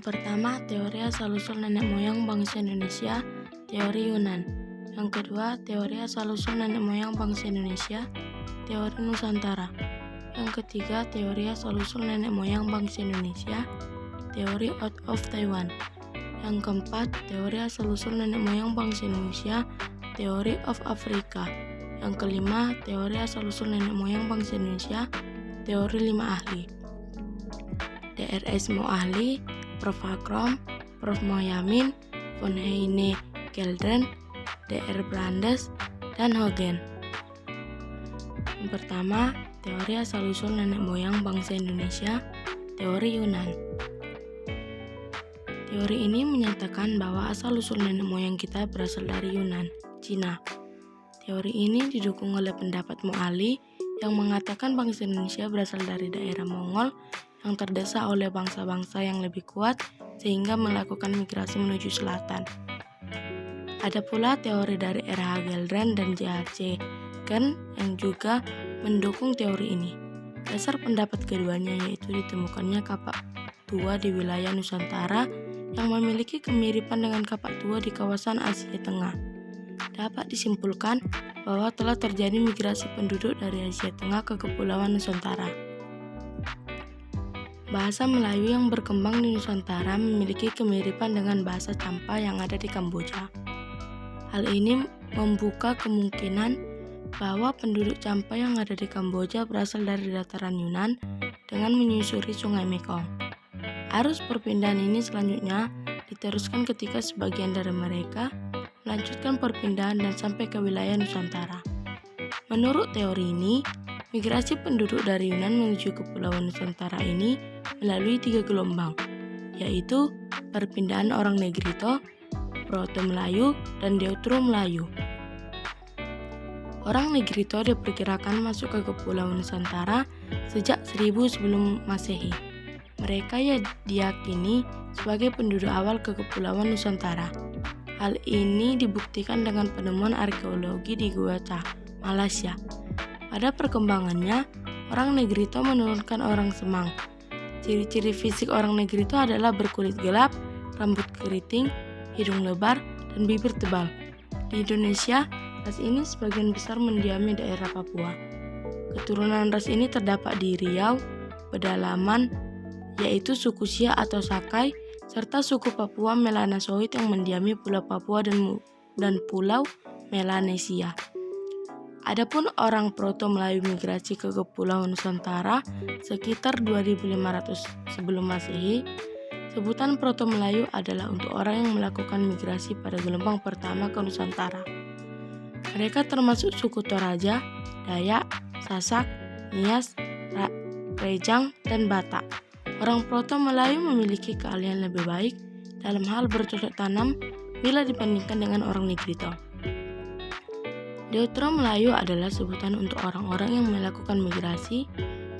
Yang pertama, teori asal-usul nenek moyang bangsa Indonesia, teori Yunan. Yang kedua, teori asal-usul nenek moyang bangsa Indonesia, teori Nusantara. Yang ketiga, teori asal-usul nenek moyang bangsa Indonesia, teori out of Taiwan. Yang keempat, teori asal-usul nenek moyang bangsa Indonesia, teori of Afrika. Yang kelima, teori asal-usul nenek moyang bangsa Indonesia, teori 5 ahli. DRS Mo ahli, Prof. Akrom, Prof. Mohyamin, Von Heine Geldren, Dr. Brandes, dan Hogen. Yang pertama, teori asal-usul nenek moyang bangsa Indonesia, teori Yunan. Teori ini menyatakan bahwa asal-usul nenek moyang kita berasal dari Yunan, Cina. Teori ini didukung oleh pendapat Moali yang mengatakan bangsa Indonesia berasal dari daerah Mongol yang terdesak oleh bangsa-bangsa yang lebih kuat sehingga melakukan migrasi menuju selatan. Ada pula teori dari R.H. Geldren dan J.H.C. Kern yang juga mendukung teori ini. Dasar pendapat keduanya yaitu ditemukannya kapak tua di wilayah Nusantara yang memiliki kemiripan dengan kapak tua di kawasan Asia Tengah. Dapat disimpulkan bahwa telah terjadi migrasi penduduk dari Asia Tengah ke Kepulauan Nusantara. Bahasa Melayu yang berkembang di Nusantara memiliki kemiripan dengan bahasa Champa yang ada di Kamboja. Hal ini membuka kemungkinan bahwa penduduk Champa yang ada di Kamboja berasal dari dataran Yunan dengan menyusuri Sungai Mekong. Arus perpindahan ini selanjutnya diteruskan ketika sebagian dari mereka melanjutkan perpindahan dan sampai ke wilayah Nusantara. Menurut teori ini, migrasi penduduk dari Yunan menuju Kepulauan Nusantara ini melalui 3 gelombang, yaitu perpindahan orang Negrito, Proto-Melayu, dan Deutero-Melayu. Orang Negrito diperkirakan masuk ke Kepulauan Nusantara sejak 1000 sebelum Masehi. Mereka diyakini sebagai penduduk awal ke Kepulauan Nusantara. Hal ini dibuktikan dengan penemuan arkeologi di Gua Cah, Malaysia. Pada perkembangannya, orang Negrito menurunkan orang Semang. Ciri-ciri fisik orang Negrito adalah berkulit gelap, rambut keriting, hidung lebar, dan bibir tebal. Di Indonesia, ras ini sebagian besar mendiami daerah Papua. Keturunan ras ini terdapat di Riau, pedalaman, yaitu suku Sia atau Sakai, serta suku Papua Melanosoid yang mendiami Pulau Papua dan Pulau Melanesia. Adapun orang Proto-Melayu migrasi ke Kepulauan Nusantara sekitar 2500 sebelum Masehi. Sebutan Proto-Melayu adalah untuk orang yang melakukan migrasi pada gelombang pertama ke Nusantara. Mereka termasuk suku Toraja, Dayak, Sasak, Nias, Rejang, dan Batak. Orang Proto-Melayu memiliki keahlian lebih baik dalam hal bercocok tanam bila dibandingkan dengan orang Negrito. Deutero-Melayu adalah sebutan untuk orang-orang yang melakukan migrasi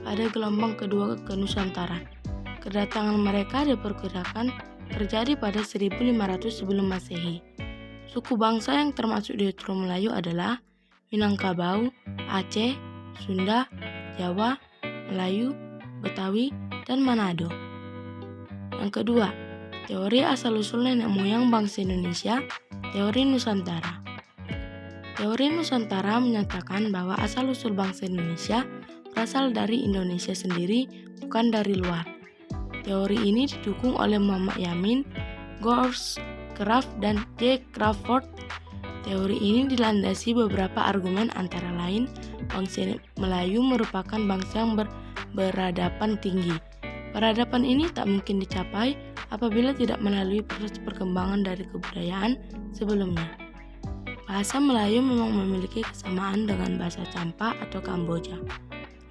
pada gelombang kedua ke Nusantara. Kedatangan mereka diperkirakan terjadi pada 1500 sebelum Masehi. Suku bangsa yang termasuk Deutero-Melayu adalah Minangkabau, Aceh, Sunda, Jawa, Melayu, Betawi, dan Manado. Yang kedua, teori asal-usul nenek moyang bangsa Indonesia, teori Nusantara. Teori Nusantara menyatakan bahwa asal-usul bangsa Indonesia berasal dari Indonesia sendiri, bukan dari luar. Teori ini didukung oleh Muhammad Yamin, Gors, Kraft, dan J. Crawford. Teori ini dilandasi beberapa argumen antara lain, bangsa Melayu merupakan bangsa yang berperadaban tinggi. Peradaban ini tak mungkin dicapai apabila tidak melalui proses perkembangan dari kebudayaan sebelumnya. Bahasa Melayu memang memiliki kesamaan dengan bahasa Champa atau Kamboja.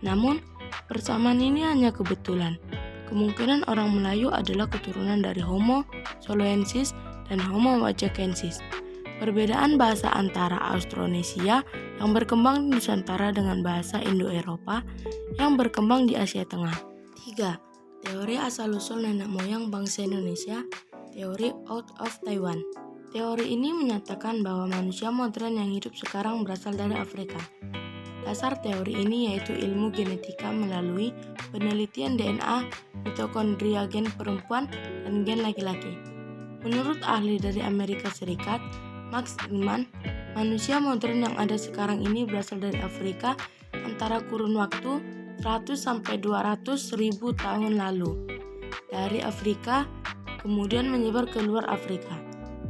Namun, persamaan ini hanya kebetulan. Kemungkinan orang Melayu adalah keturunan dari Homo soloensis dan Homo wajakensis. Perbedaan bahasa antara Austronesia yang berkembang di Nusantara dengan bahasa Indo-Eropa yang berkembang di Asia Tengah. 3. Teori asal-usul nenek moyang bangsa Indonesia, teori out of Taiwan. Teori ini menyatakan bahwa manusia modern yang hidup sekarang berasal dari Afrika. Dasar teori ini yaitu ilmu genetika melalui penelitian DNA mitokondria gen perempuan dan gen laki-laki. Menurut ahli dari Amerika Serikat, Max Inman, manusia modern yang ada sekarang ini berasal dari Afrika antara kurun waktu 100 sampai 200 ribu tahun lalu. Dari Afrika kemudian menyebar ke luar Afrika.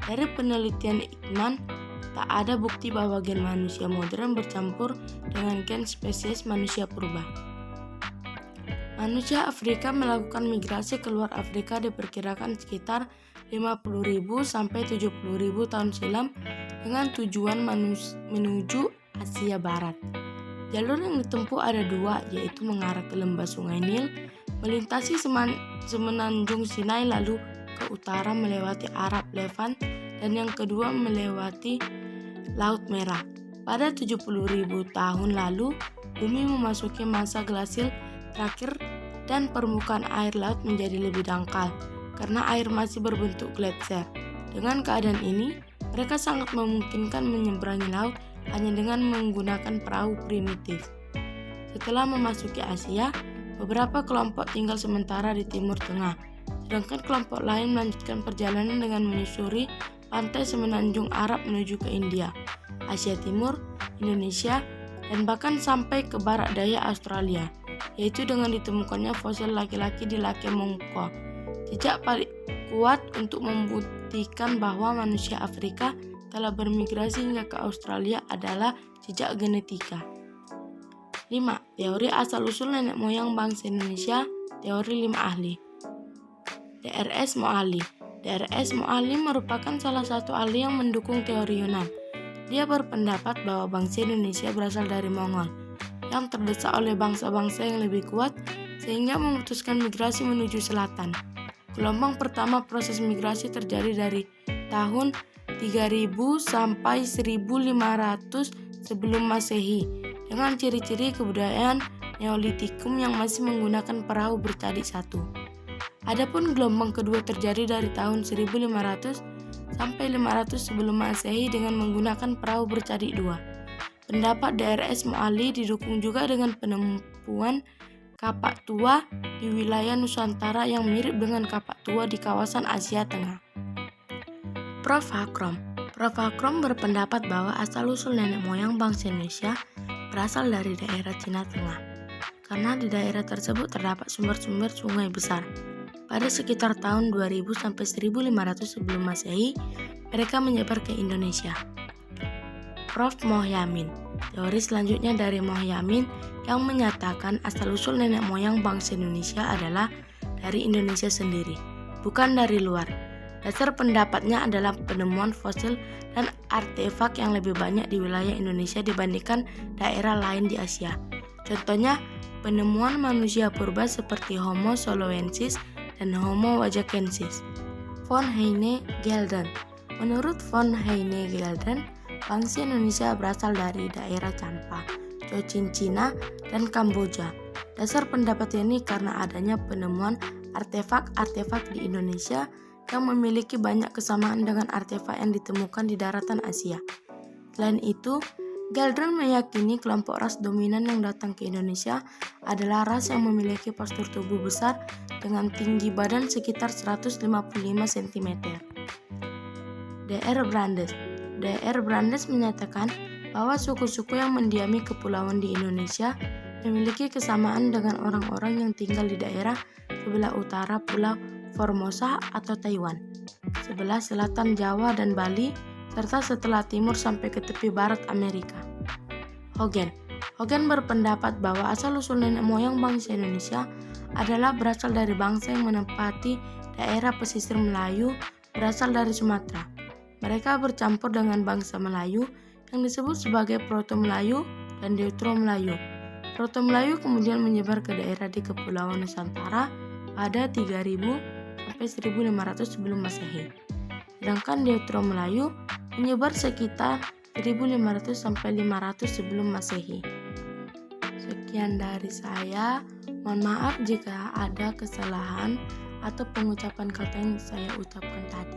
Dari penelitian Inman, tak ada bukti bahwa gen manusia modern bercampur dengan gen spesies manusia purba. Manusia Afrika melakukan migrasi ke luar Afrika diperkirakan sekitar 50.000 sampai 70.000 tahun silam dengan tujuan menuju Asia Barat. Jalur yang ditempuh ada dua, yaitu mengarah ke lembah Sungai Nil, melintasi semenanjung Sinai lalu ke utara melewati Arab Levant, dan yang kedua melewati Laut Merah. Pada 70.000 tahun lalu, bumi memasuki masa glasil terakhir dan permukaan air laut menjadi lebih dangkal karena air masih berbentuk gletser. Dengan keadaan ini, mereka sangat memungkinkan menyeberangi laut hanya dengan menggunakan perahu primitif. Setelah memasuki Asia, beberapa kelompok tinggal sementara di Timur Tengah, sedangkan kelompok lain melanjutkan perjalanan dengan menyusuri pantai semenanjung Arab menuju ke India, Asia Timur, Indonesia, dan bahkan sampai ke barat daya Australia, yaitu dengan ditemukannya fosil laki-laki di Lake Mongko. Jejak paling kuat untuk membuktikan bahwa manusia Afrika telah bermigrasi hingga ke Australia adalah jejak genetika. 5. Teori asal-usul nenek moyang bangsa Indonesia. Teori 5 ahli. DRS Moali. DRS Moali merupakan salah satu ahli yang mendukung teori Yunan. Dia berpendapat bahwa bangsa Indonesia berasal dari Mongol, yang terdesak oleh bangsa-bangsa yang lebih kuat sehingga memutuskan migrasi menuju selatan. Gelombang pertama proses migrasi terjadi dari tahun 3000 sampai 1500 sebelum Masehi dengan ciri-ciri kebudayaan Neolitikum yang masih menggunakan perahu bercadik satu. Adapun gelombang kedua terjadi dari tahun 1500 sampai 500 sebelum Masehi dengan menggunakan perahu bercadik dua. Pendapat DRS Moali didukung juga dengan penemuan kapak tua di wilayah Nusantara yang mirip dengan kapak tua di kawasan Asia Tengah. Prof. Hakrom berpendapat bahwa asal-usul nenek moyang bangsa Indonesia berasal dari daerah Cina Tengah, karena di daerah tersebut terdapat sumber-sumber sungai besar. Pada sekitar tahun 2000 sampai 1500 sebelum Masehi, mereka menyebar ke Indonesia. Prof. Mohyamin. Teori selanjutnya dari Mohyamin yang menyatakan asal-usul nenek moyang bangsa Indonesia adalah dari Indonesia sendiri, bukan dari luar. Dasar pendapatnya adalah penemuan fosil dan artefak yang lebih banyak di wilayah Indonesia dibandingkan daerah lain di Asia. Contohnya, penemuan manusia purba seperti Homo soloensis dan Homo wajakensis. Von Heine-Gelden. Menurut Von Heine-Gelden, bangsa Indonesia berasal dari daerah Champa, Cochin, Cina, dan Kamboja. Dasar pendapat ini karena adanya penemuan artefak-artefak di Indonesia yang memiliki banyak kesamaan dengan artefak yang ditemukan di daratan Asia. Selain itu, Gelden meyakini kelompok ras dominan yang datang ke Indonesia adalah ras yang memiliki postur tubuh besar dengan tinggi badan sekitar 155 cm. Dr. Brandes. Dr. Brandes menyatakan bahwa suku-suku yang mendiami kepulauan di Indonesia memiliki kesamaan dengan orang-orang yang tinggal di daerah sebelah utara Pulau Formosa atau Taiwan, sebelah selatan Jawa dan Bali, serta setelah timur sampai ke tepi barat Amerika. Hogan berpendapat bahwa asal-usul nenek moyang bangsa Indonesia adalah berasal dari bangsa yang menempati daerah pesisir Melayu berasal dari Sumatera. Mereka bercampur dengan bangsa Melayu yang disebut sebagai Proto-Melayu dan Deutero-Melayu. Proto-Melayu kemudian menyebar ke daerah di Kepulauan Nusantara pada 3000 sampai 1500 sebelum Masehi. Sedangkan Deutero-Melayu menyebar sekitar 1500 sampai 500 sebelum Masehi. Sekian dari saya. Mohon maaf jika ada kesalahan atau pengucapan kata yang saya ucapkan tadi.